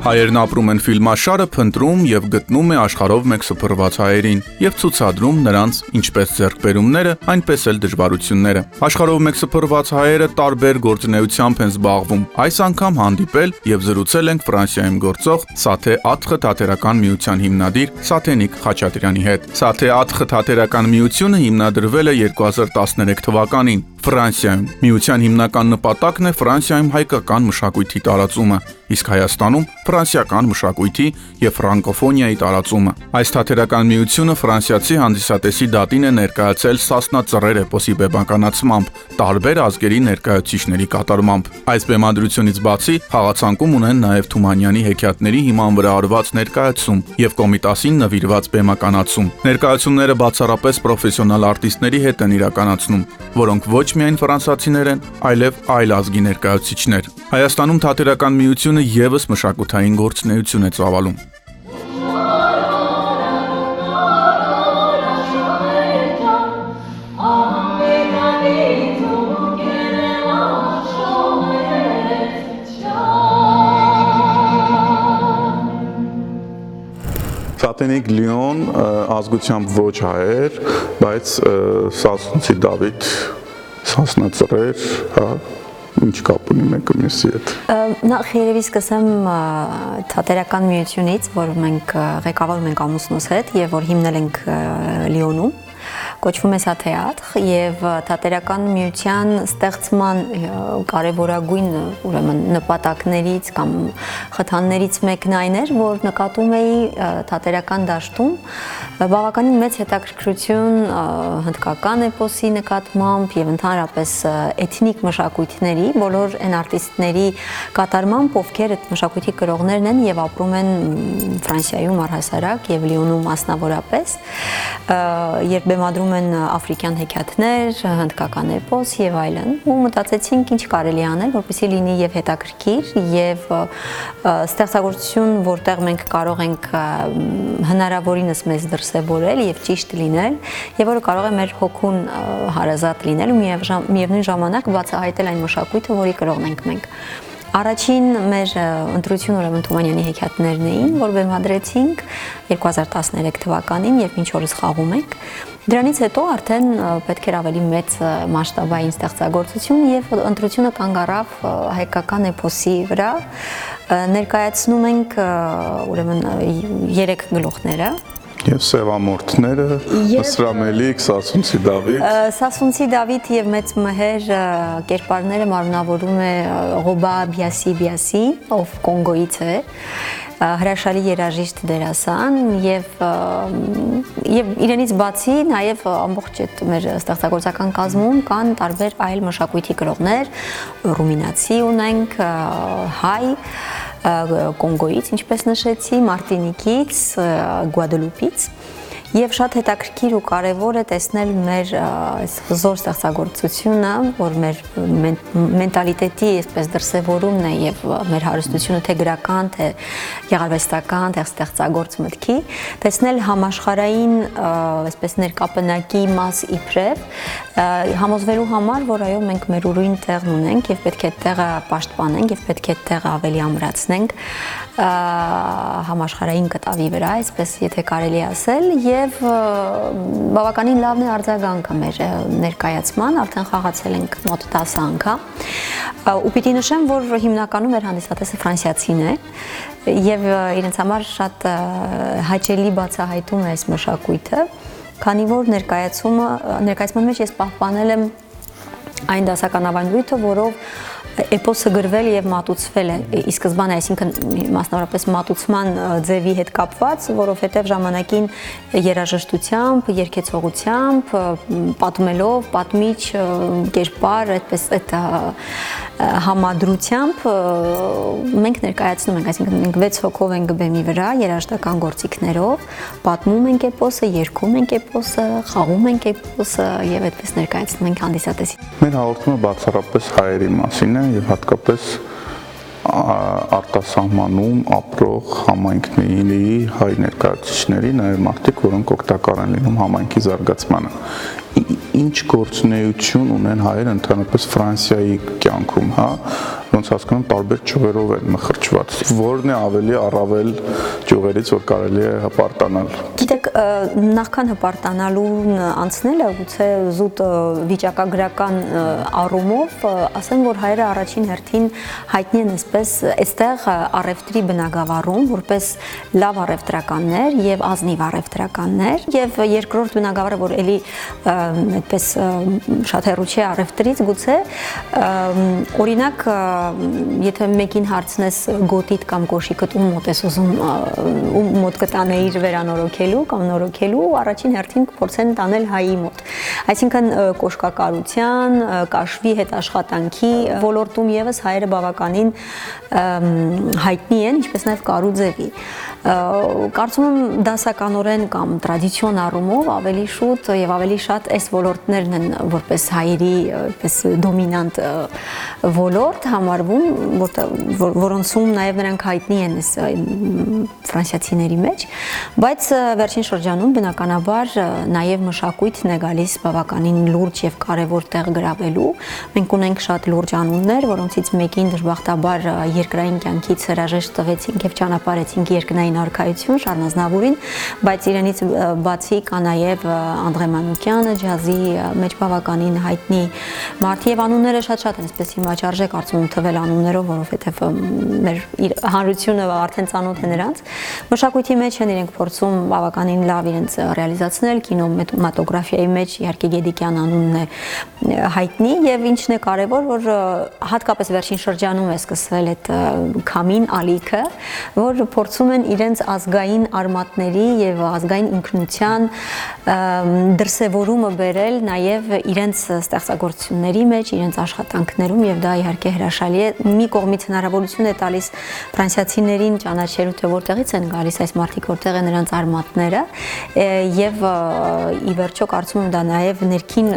Հայերն ապրում են ֆիլմաշարը փնտրում եւ գտնում է աշխարհով մեկ սփռված հայերին եւ ցուցադրում նրանց ինչպես ձեռքբերումները, այնպես էլ դժվարությունները։ Աշխարհով մեկ սփռված հայերը տարբեր գործունեությամբ են զբաղվում։ Այս անգամ հանդիպել եւ զրուցել ենք Ֆրանսիայում գործող Սաթե Աթխ թատերական միության հիմնադիր Սաթենիկ Խաչատրյանի հետ։ Սաթե Աթխ թատերական միությունը հիմնադրվել է 2013 թվականին Ֆրանսիայում։ Միության հիմնական նպատակն է Ֆրանսիայում հայկական մշակույթի տարածումը, իսկ Հայաստանում ֆրանսիական մշակույթի եւ ֆրանկոֆոնիայի տարածումը։ Այս թատերական միությունը ֆրանսիացի հանդիսատեսի դատին է ներկայացել Սասնա Ծռեր էպոսի բեմականացմամբ, տարբեր ազգերի ներկայացուցիչների կատարմամբ։ Այս բեմադրությունից բացի խաղացանկում ունեն նաեւ Թումանյանի հեքիաթների հիման վրա արված ներկայացում եւ Կոմիտասին նվիրված բեմականացում։ Ներկայացումները բացառապես պրոֆեսիոնալ արտիստների հետ են իրականացնում, որոնք ոչ միայն ֆրանսիացիներ են, այլև այլ ազգի ներկայացուցիչներ։ Հայաստանում թատերական միությունը եւս մշակութային գործունեություն է ծավալում։ Սաթենիկ Լիոն ազգությամբ ոչ հայեր, բայց Սասունցի Դավիթ, Սասնա Ծռեր, հա, ինչ կապ ունի մեկը մյուսի հետ։ Նախ երևի սկսեմ թատերական միությունից, որ մենք ղեկավարում ենք ամուսնուս հետ եւ որ հիմնել ենք Լիոնում, կոչվում է Սաթե Աթխ եւ թատերական միության ստեղծման կարևորագույն ուրեմն նպատակներից կամ խթաններից մեկն այն էր, որ նկատում էի թատերական դաշտում բավականին մեծ հետաքրքրություն հնդկական էպոսի նկատմամբ եւ ընդհանրապես էթնիկ մշակույթների բոլոր այն արտիստների կատարմամբ, ովքեր այդ մշակույթի կրողներն են եւ ապրում են Ֆրանսիայում առհասարակ եւ Լիոնում մասնավորապես, երբ բեմադրում են աֆրիկյան հեքիաթներ, հնդկական էպոս եւ այլն, ու մտածեցինք ինչ կարելի անել, որպեսզի լինի եւ հետաքրքիր եւ ստեղծագործություն, որտեղ մենք կարող ենք հնարավորինս մեզ դրսևորել եւ ճիշտ լինել, եւ որը կարող է մեր հոգուն հարազատ լինել ու միևնույն ժամանակ բացահայտել այն մշակույթը, որի կրողն ենք մենք։ Առաջին մեր ընտրությունը ուրեմն Թումանյանի հեքիաթներն էին, որ բեմադրեցինք 2013 թվականին եւ մինչ օրս խաղում ենք։ Դրանից հետո արդեն պետք էր ավելի մեծ մասշտաբային ստեղծագործություն եւ ընտրությունը կանգ առավ հայկական էպոսի վրա։ Ներկայացնում ենք ուրեմն 3 գլուխները։ Եվ սևամորթները, Սրամելիք, Սասունցի Դավիթ։ Սասունցի Դավիթ եւ մեծ մհեր կերպարները մարմնավորում է Ղոբա Բիասի, ով Կոնգոից է, հրաշալի երաժիշտ դերասան եւ իրենից բացի նաեւ ամբողջ այդ մեր ստեղծագործական կազմում կան տարբեր այլ մշակույթի կրողներ, ռումինացի ունենք, հայ, Կոնգոից, ինչպես նշեցի, Մարտինիկից, Գուադելուպից եւ շատ հետաքրքիր ու կարեւոր է տեսնել մեր այս հզոր ստեղծագործությունը, որ մեր մենտալիտետի այսպես դրսևորումն է եւ մեր հարստությունը թե գրական, թե գեղարվեստական, թե ստեղծագործ մտքի, տեսնել համաշխարհային այսպես ներկապնակի մաս իբրև, համոզվելու համար, որ այո մենք մեր ուրույն տեղն ունենք եւ պետք է տեղը պաշտպանենք եւ պետք է տեղը ավելի ամրացնենք համաշխարհային կտավի վրա, այսպես եթե կարելի ասել, եւ բավականին լավն է արձագանքը մեր ներկայացման, արդեն խաղացել ենք մոտ 10 անգամ, ու պիտի նշեմ, որ հիմնականում մեր հանդիսատեսը ֆրանսիացին է եւ իրենց համար շատ հաճելի բացահայտում է այս մշակույթը, քանի որ ներկայացման մեջ ես պահպանել եմ այն դասական ավանդույթը, որով էպոսը գրվել եւ մատուցվել է ի սկզբանե, այսինքն մասնավորապես մատուցման ձևի հետ կապված, որովհետեւ ժամանակին երաժշտությամբ, երգեցողությամբ, պատմելով, պատմիչ կերպար, այդպես այդ համադրությամբ մենք ներկայացնում ենք, այսինքն մենք 6 հոգով ենք բեմի վրա երաժշտական գործիքներով, պատմում ենք էպոսը, երգում ենք էպոսը, խաղում ենք էպոսը եւ այդպես ներկայացնում ենք հանդիսատեսին։ Մեր հաղորդումը բացառապես հայերի մասին է եւ հատկապես արտասահմանում ապրող համայնքների հայ ներկայացուցիչների, նաեւ մարդիկ, որոնք օգտակար են լինում համայնքի զարգացմանը։ ինչ գործունեություն ունեն հայերը ընդհանրապես Ֆրանսիայի կյանքում, հա, ոնց հասկանում տարբեր ճյուղերով են մխրճված։ Որն է ավելի առավել ճյուղերից, որ կարելի է հպարտանալ։ Գիտեք, նախքան հպարտանալուն անցնելը գուցե զուտ վիճակագրական առումով ասեմ, որ հայերը առաջին հերթին հայտնի են այսպես այստեղ առևտրի բնագավառում որպես լավ առևտրականներ եւ ազնիվ առևտրականներ եւ երկրորդ բնագավառը, որ էլի այդպես շատ հեռու չէ առևտրից, գուցե օրինակ եթե մեկին հարցնես գոտիդ կամ կոշիկդ ում մոտ ես ուզում ում մոտ կտանեիր վերանորոգելու կամ նորոգելու, առաջին հերթին կփորձեն տանել հայի մոտ։ Այսինքն կոշկակարության, կաշվի հետ աշխատանքի ոլորտում եւս հայերը բավականին հայտնի են, ինչպես նաեւ կարուձևի։ Կարծում եմ դասականորեն կամ տրադիցիոն առումով ավելի շուտ եւ ավելի շատ այս ոլորտներն են որպես հայերի այդպես դոմինանտ ոլորտ համարվում, որոնցում նաև նրանք հայտնի են ֆրանսիացիների մեջ, բայց վերջին շրջանում բնականաբար նաև մշակույթն է գալիս բավականին լուրջ եւ կարեւոր տեղ գրավելու։ Մենք ունենք շատ լուրջ անուններ, որոնցից մեկին դժբախտաբար երկրային կյանքից հրաժեշտ տվեցինք եւ ճանապարհեցինք երկնային արքայություն Շառնազնավուրին, բայց իրենից բացի կա նաև Անդրե Մանուկյանը, ջազի մեջ բավականին հայտնի մարդ եւ անունները շատ են, այսպես հիմա չարժե կարծում եմ թվել անուններով, որովհետեւ մեր հանրությունը արդեն ծանոթ է նրանց։ Մշակույթի մեջ են իրենք փորձում բավականին լավ իրենց ռեալիզացնել, կինոմատոգրաֆիայի մեջ իհարկե Գեդիկյան անունն է հայտնի եւ ինչն է կարեւոր, որ հատկապես վերջին շրջանում է սկսվել այդ քամին ալիքը, որ փորձում են իրենց ազգային արմատների եւ ազգային ինքնության դրսևորումը բերել նաեւ իրենց ստեղծագործությունների մեջ, իրենց աշխատանքներում եւ դա իհարկե հրաշալի է։ Մի կողմից հնարավորություն է տալիս ֆրանսիացիներին ճանաչելու, թե որտեղից են գալիս այս մարդիկ, որտեղ են նրանց արմատները եւ ի վերջո կարծում եմ դա նաեւ ներքին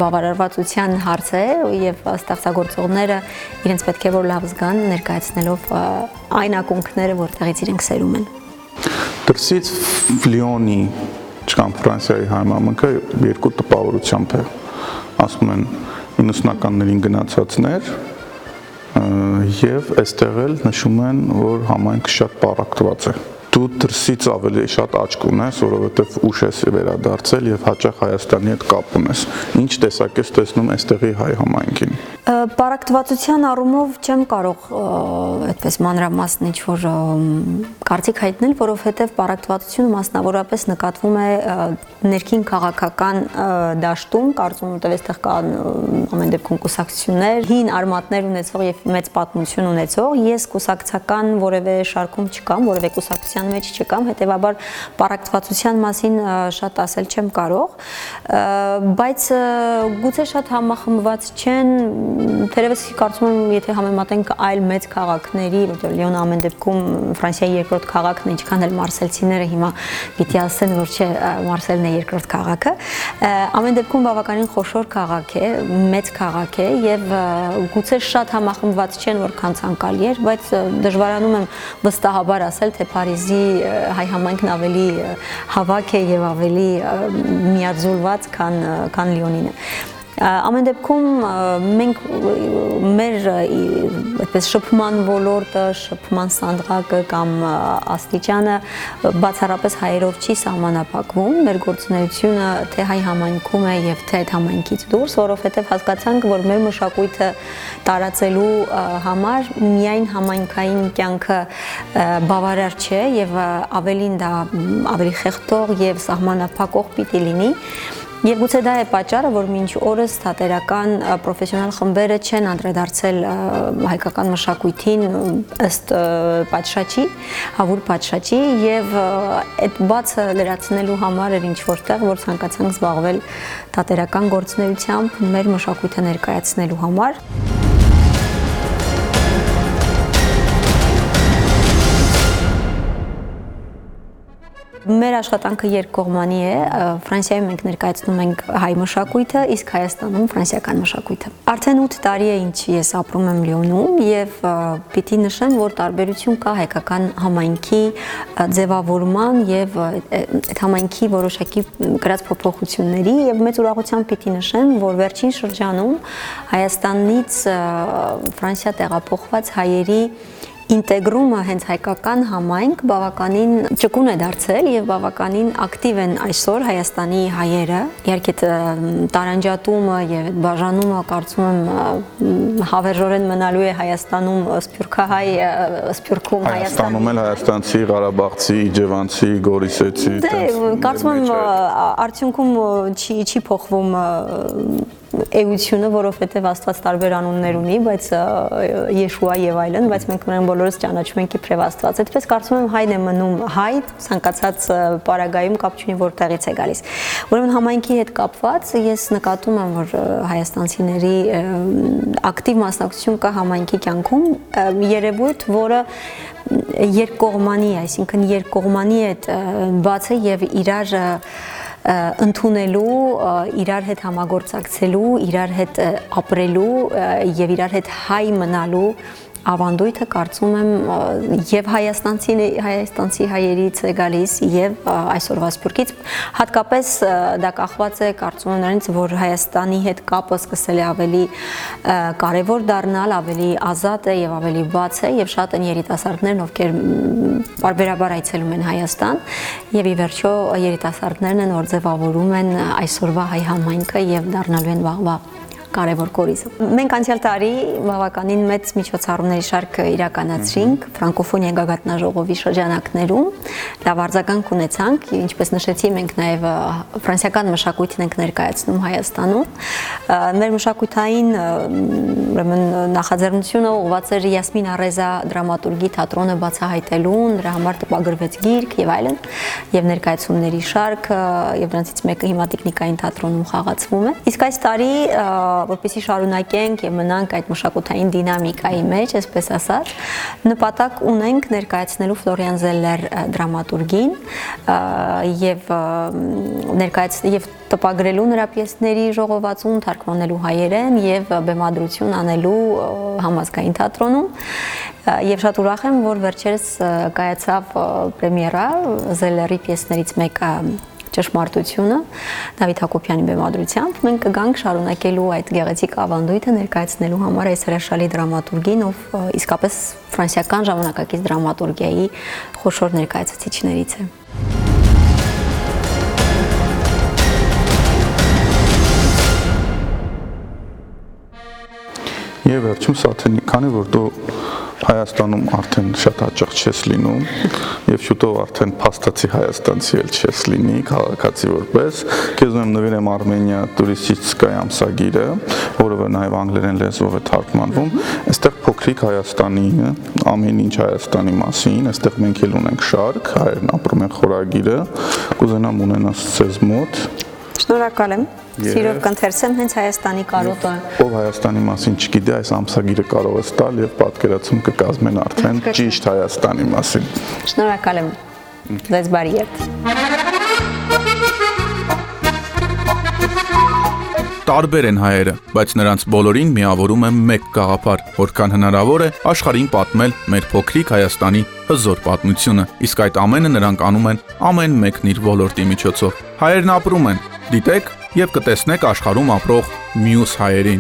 բավարարվածության հարց է եւ ստեղծագործողները իրենց պետք է որ լավ զգան ներկայացնելով այն ակունքները, որտեղից իրենք սերում են։ Դրսից Լիոնի կամ Ֆրանսիայի համեմատը երկու տպավորությամբ է, ասում են 90-ականներին գնացածներ եւ այստեղ էլ նշում են, որ համայնքը շատ պառակտված է։ Դու դրսից ավելի շատ աչք ունես, որովհետեւ ուշ ես վերադարձել եւ հաճախ Հայաստանի հետ կապ ունես։ Ինչ տեսակ ես տեսնում այստեղի հայ համայնքին։ Պարակտվածության առումով չեմ կարող այդպես մանրամասն ինչ-որ կարծիք հայտնել, որովհետև պարակտվածությունը մասնավորապես նկատվում է ներքին քաղաքական դաշտում, կարծում եմ այստեղ կան ամեն դեպքում կուսակցություններ, հին արմատներ ունեցող եւ մեծ պատմություն ունեցող, ես կուսակցական որևէ շարքում չկամ, որևէ կուսակցության մեջ չկամ, հետեւաբար պարակտվածության մասին շատ ասել չեմ կարող, բայց գուցե շատ համախմբված չեն Թերևս կարծում եմ, եթե համեմատենք այլ մեծ քաղաքների, որտեղ Լիոնը ամեն դեպքում Ֆրանսիայի երկրորդ քաղաքն է, ինչքան էլ մարսելցիները հիմա պիտի ասեն, որ չէ, Մարսելն է երկրորդ քաղաքը, ամեն դեպքում բավականին խոշոր քաղաք է, մեծ քաղաք է եւ գուցե շատ համախմբված չեն, որքան ցանկալի էր, բայց դժվարանում եմ վստահաբար ասել, թե Փարիզի հայ համայնքն ավելի հավաք է եւ ավելի միաձուլված, քան Լիոնին է։ Ամեն դեպքում մենք մեր այդպես շփման ոլորտը, շփման սանդղակը կամ աստիճանը բացառապես հայերով չի սահմանափակվում, մեր գործունեությունը թե հայ համայնքում է եւ թե այդ համայնքից դուրս, որովհետեւ հասկացանք, որ մեր մշակույթը տարածելու համար միայն համայնքային կյանքը բավարար չէ եւ ավելին դա ավելի խեղդող եւ սահմանափակող պիտի լինի։ Եվ գուցե դա է պատճառը, որ մինչ օրս թատերական պրոֆեսիոնալ խմբերը չեն անդրադարձել հայկական մշակույթին ըստ պատշաճի, հավուր պատշաճի եւ այդ բացը լրացնելու համար էր ինչ որտեղ, որ ցանկացանք զբաղվել թատերական գործունեությամբ մեր մշակույթը ներկայացնելու համար։ Մեր աշխատանքը երկկողմանի է, Ֆրանսիայում մենք ներկայացնում ենք հայ մշակույթը, իսկ Հայաստանում ֆրանսիական մշակույթը։ Արդեն 8 տարի է ինչ ես ապրում եմ Լիոնում եւ պիտի նշեմ, որ տարբերություն կա հայկական համայնքի ձևավորման եւ այդ համայնքի որոշակի գրած փոփոխությունների եւ մեծ ուրախությամբ պիտի նշեմ, որ վերջին շրջանում Հայաստանից Ֆրանսիա տեղափոխված հայերի ինտեգրումը հենց հայկական համայնք բավականին ճկուն է դարձել եւ բավականին ակտիվ են այսօր Հայաստանի հայերը։ Իհարկե տարանջատումը եւ բաժանումը կարծում եմ հավերժորեն մնալու է Հայաստանում սփյուռքահայ, սփյուռքում Հայաստանում էլ հայաստանցի, ղարաբաղցի, իջևանցի, գորիսեցի։ Դե կարծում եմ արդյունքում չի փոխվում էությունը, որովհետև Աստված տարբեր անուններ ունի, բայց Եշուա եւ այլն, բայց մենք նրան բոլորս ճանաչում ենք իբրև Աստված։ Այդպես կարծում եմ հայն է մնում հայ, ցանկացած պարագայում կապ չունի որտեղից է գալիս։ Ուրեմն համայնքի հետ կապված ես նկատում եմ, որ հայաստանցիների ակտիվ մասնակցություն կա համայնքի կյանքում, երևույթ, որը երկկողմանի է, այսինքն երկկողմանի է բաց է եւ իրար ընդունելու, իրար հետ համագործակցելու, իրար հետ ապրելու եւ իրար հետ հայ մնալու ավանդույթը կարծում եմ եւ հայաստանցի հայերից է գալիս եւ այսօրվա սփյուռքից հատկապես դա կախված է կարծում եմ նրանից որ Հայաստանի հետ կապը սկսել է ավելի կարեւոր դառնալ, ավելի ազատ է եւ ավելի բաց է եւ շատ են երիտասարդներն ովքեր բարբերաբար այցելում են Հայաստան եւ ի վերջո երիտասարդներն են որ ձևավորում են այսօրվա հայ համայնքը եւ դառնալու են վաղվա կարևոր կորիզը։ Մենք անցյալ տարի բավականին մեծ միջոցառումների շարք իրականացրինք ֆրանկոֆոնիա գագաթնաժողովի շրջանակներում, լավ արձագանք ունեցանք, ինչպես նշեցի, մենք նաև ֆրանսիական մշակույթն ենք ներկայացնում Հայաստանում։ Մեր մշակութային ուրեմն նախաձեռնությունը ուղղված էր Յասմին Արեզա դրամատուրգի թատրոնը բացահայտելուն, նրա համար տպագրվեց գիրք եւ այլն, եւ ներկայացումների շարք, եւ դրանցից մեկը հիմա տեխնիկային թատրոնում խաղացվում է։ Իսկ այս տարի որպեսզի շարունակենք եւ մնանք այդ մշակութային դինամիկայի մեջ, այսպես ասած, նպատակ ունենք ներկայացնելու Ֆլորիան Զելլեր դրամատուրգին եւ ներկայացնել տպագրելու նրա պիեսների ժողովածուն, թարգմանելու հայերեն եւ բեմադրություն անելու համազգային թատրոնում եւ շատ ուրախ եմ, որ վերջերս կայացավ պրեմիերա Զելլերի պիեսներից մեկը ճշմարտությունը Դավիթ Հակոբյանի բեմադրությամբ մենք կգանք շարունակելու այդ գեղեցիկ ավանդույթը ներկայացնելու համար այս հրաշալի դրամատուրգին, ով իսկապես ֆրանսիական ժամանակակից դրամատուրգիայի խոշոր ներկայացուցիչներից է։ Եվ վերջում Սաթենի, քանի որ դու Հայաստանում արդեն շատ հաճախ չես լինում եւ շուտով արդեն փաստացի հայաստանցի էլ չես լինի, քաղաքացի որպես, քեզ ուզում եմ նվիրեմ Արմենիա տուրիստическая ամսագիրը, որը նաեւ անգլերեն լեզվով է թարգմանվում, այստեղ փոքրիկ Հայաստանի, ամեն ինչ Հայաստանի մասին, այստեղ մենք էլ ունենք շարք, հայերն ապրում են խորագիրը, կուզենամ ունենաս ցեզ մոտ։ Շնորհակալ եմ։ Սիրով կընթերցեմ հենց Հայաստանի կարոտը։ Ով Հայաստանի մասին չգիտի, այս ամսագիրը կարող է ստալ եւ պատկերացում կկազմեն արդեն ճիշտ Հայաստանի մասին։ Շնորհակալ եմ։ Ձեզ բարի երթ։ Տարբեր են հայերը, բայց նրանց բոլորին միավորում է մեկ գաղափար, որքան հնարավոր է աշխարհին պատմել մեր փոքրիկ Հայաստանի հզոր պատմությունը, իսկ այդ ամենը նրանք անում են ամեն մեկն իր ոլորտի միջոցով։ Հայերն ապրում են, դիտեք եւ կտեսնեք աշխարհում ապրող մյուս հայերին։